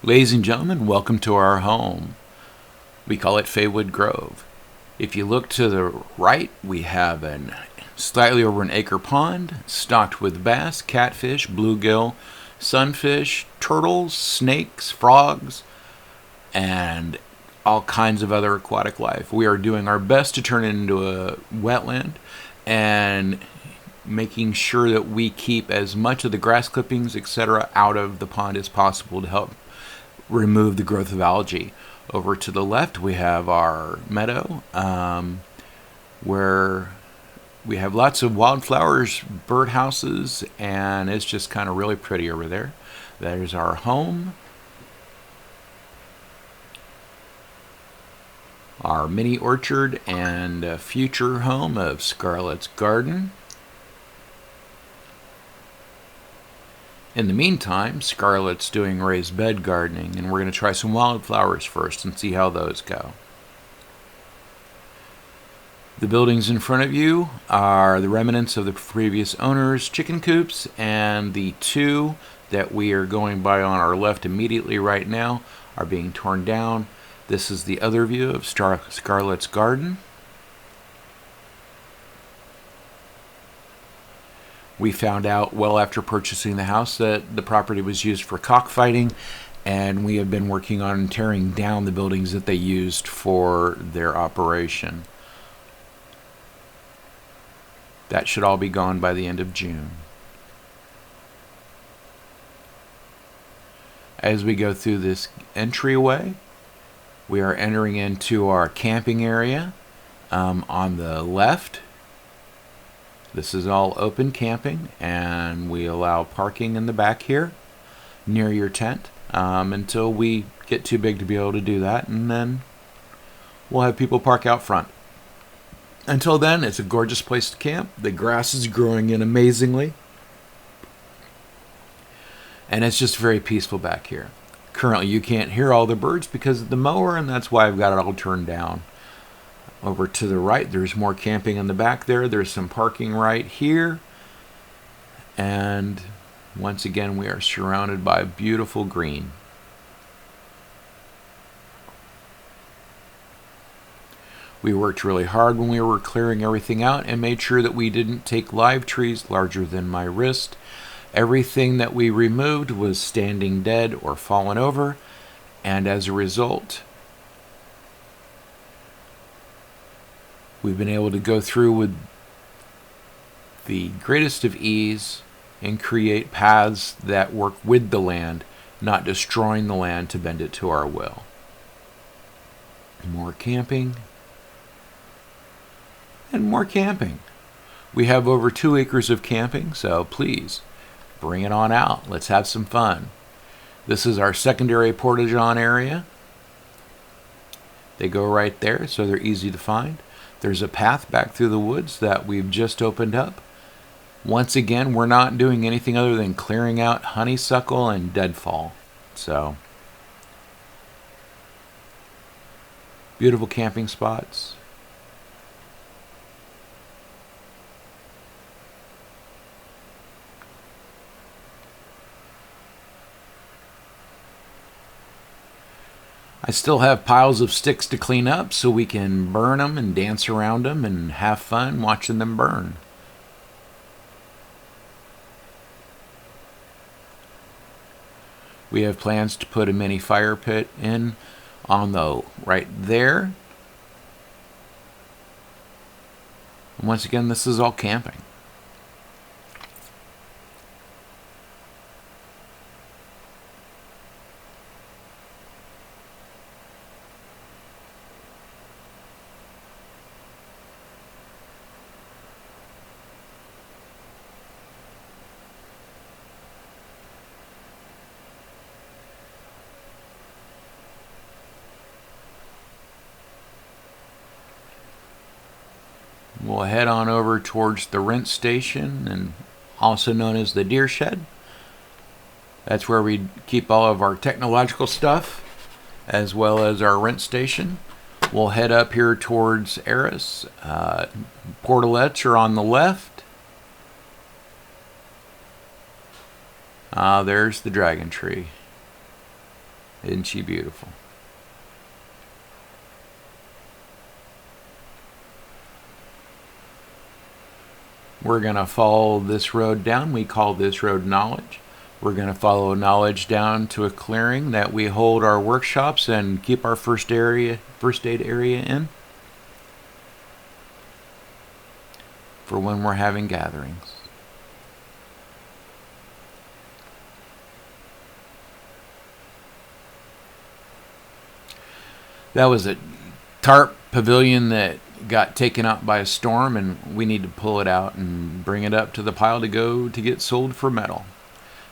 Ladies and gentlemen, welcome to our home. We call it Faywood Grove. If you look to the right, we have slightly over an acre pond stocked with bass, catfish, bluegill, sunfish, turtles, snakes, frogs, and all kinds of other aquatic life. We are doing our best to turn it into a wetland and making sure that we keep as much of the grass clippings, etc., out of the pond as possible to help remove the growth of algae. Over to the left, we have our meadow, where we have lots of wildflowers, birdhouses, and it's just kind of really pretty over there. There's our home, our mini orchard, and a future home of Scarlett's Garden. In the meantime, Scarlett's doing raised bed gardening, and we're going to try some wildflowers first and see how those go. The buildings in front of you are the remnants of the previous owner's chicken coops, and the two that we are going by on our left immediately right now are being torn down. This is the other view of Scarlett's Garden. We found out well after purchasing the house that the property was used for cockfighting, and we have been working on tearing down the buildings that they used for their operation. That should all be gone by the end of June. As we go through this entryway, we are entering into our camping area on the left. This is all open camping, and we allow parking in the back here near your tent until we get too big to be able to do that, and then we'll have people park out front. Until then, it's a gorgeous place to camp. The grass is growing in amazingly, and it's just very peaceful back here. Currently, you can't hear all the birds because of the mower, and that's why I've got it all turned down. Over to the right, there's more camping in the back there. There's some parking right here. And once again, we are surrounded by beautiful green. We worked really hard when we were clearing everything out and made sure that we didn't take live trees larger than my wrist. Everything that we removed was standing dead or fallen over, and as a result, we've been able to go through with the greatest of ease and create paths that work with the land, not destroying the land to bend it to our will. More camping and more camping. We have over 2 acres of camping, so please bring it on out. Let's have some fun. This is our secondary porta-john area. They go right there, so they're easy to find. There's a path back through the woods that we've just opened up. Once again, we're not doing anything other than clearing out honeysuckle and deadfall. So, beautiful camping spots. I still have piles of sticks to clean up so we can burn them and dance around them and have fun watching them burn. We have plans to put a mini fire pit in on the right there. And once again, this is all camping. We'll head on over towards the rinse station, and also known as the deer shed. That's where we keep all of our technological stuff, as well as our rinse station. We'll head up here towards Eris. Portalets are on the left. There's the dragon tree. Isn't she beautiful? We're going to follow this road down. We call this road knowledge. We're going to follow knowledge down to a clearing that we hold our workshops and keep our first aid area in for when we're having gatherings. That was a tarp pavilion that got taken out by a storm, and we need to pull it out and bring it up to the pile to go to get sold for metal.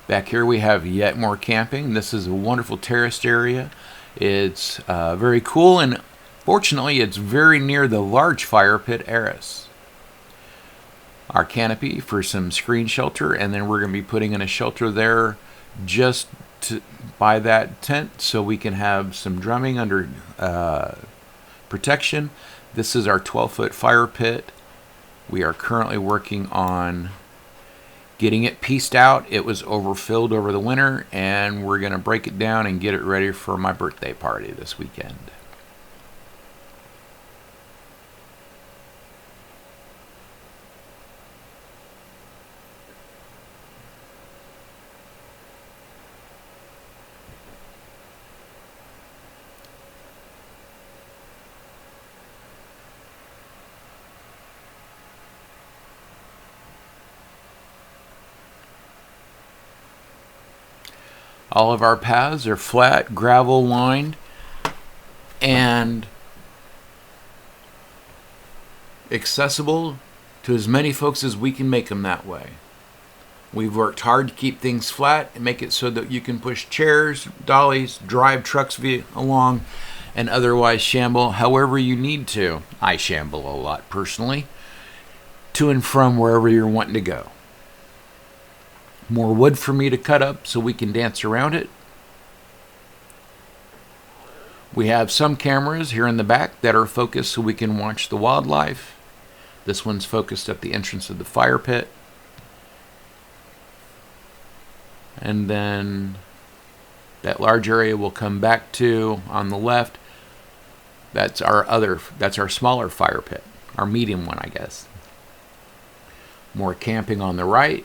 Back here we have yet more camping. This is a wonderful terraced area. It's very cool, and fortunately it's very near the large fire pit Eris. Our canopy for some screen shelter, and then we're going to be putting in a shelter there just by that tent so we can have some drumming under protection. This is our 12-foot fire pit. We are currently working on getting it pieced out. It was overfilled over the winter, and we're going to break it down and get it ready for my birthday party this weekend. All of our paths are flat, gravel lined, and accessible to as many folks as we can make them that way. We've worked hard to keep things flat and make it so that you can push chairs, dollies, drive trucks along, and otherwise shamble however you need to. I shamble a lot personally, to and from wherever you're wanting to go. More wood for me to cut up so we can dance around it. We have some cameras here in the back that are focused so we can watch the wildlife. This one's focused at the entrance of the fire pit. And then that large area we'll come back to on the left. That's our smaller fire pit, our medium one, I guess. More camping on the right.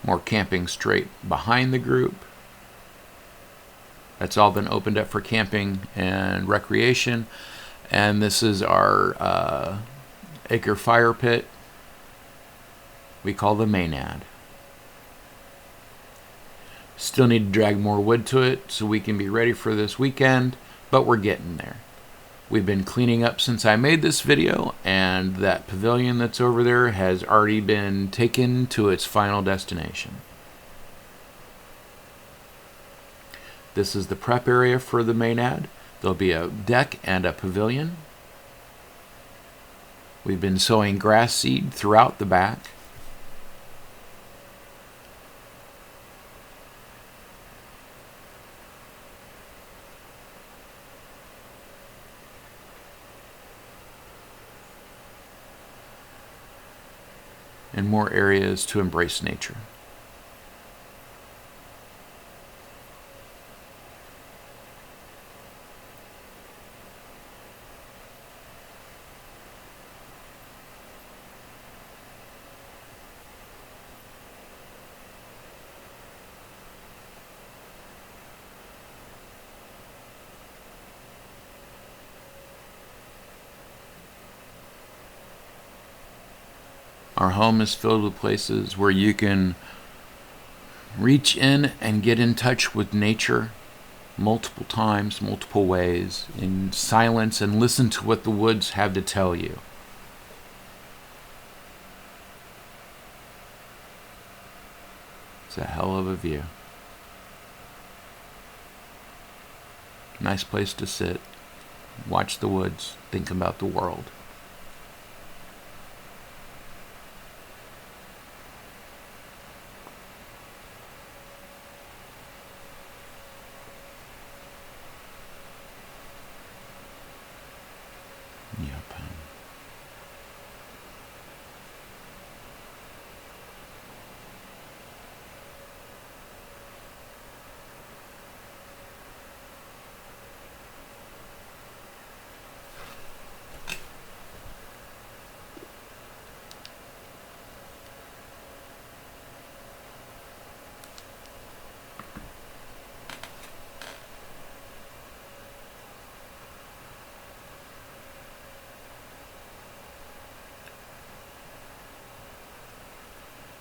More camping straight behind the group. That's all been opened up for camping and recreation. And this is our acre fire pit we call the Maynard. Still need to drag more wood to it so we can be ready for this weekend, but we're getting there. We've been cleaning up since I made this video, and that pavilion that's over there has already been taken to its final destination. This is the prep area for the Maynard. There'll be a deck and a pavilion. We've been sowing grass seed throughout the back. And more areas to embrace nature. Our home is filled with places where you can reach in and get in touch with nature multiple times, multiple ways, in silence, and listen to what the woods have to tell you. It's a hell of a view. Nice place to sit, watch the woods, think about the world.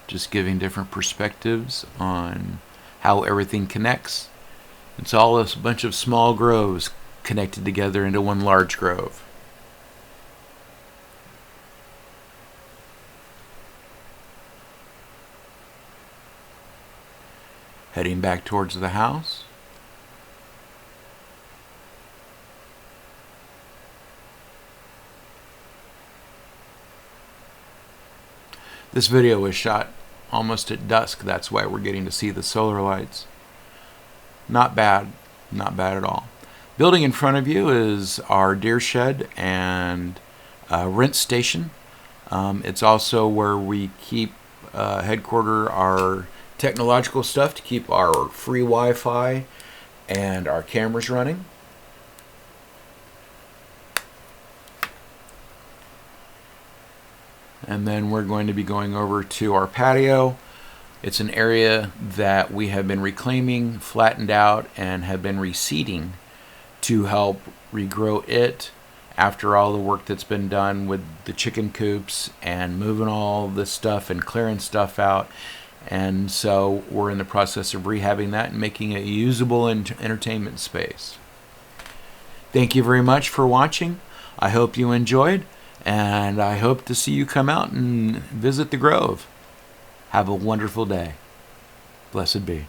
just giving different perspectives on how everything connects. It's all a bunch of small groves connected together into one large grove. Heading back towards the house. This video was shot almost at dusk. That's why we're getting to see the solar lights. Not bad. Not bad at all. Building in front of you is our deer shed and rinse station. It's also where we keep headquarter our technological stuff to keep our free Wi-Fi and our cameras running. And then we're going to be going over to our patio. It's an area that we have been reclaiming, flattened out, and have been reseeding to help regrow it after all the work that's been done with the chicken coops and moving all this stuff and clearing stuff out. And so we're in the process of rehabbing that and making it a usable entertainment space. Thank you very much for watching. I hope you enjoyed. And I hope to see you come out and visit the grove. Have a wonderful day. Blessed be.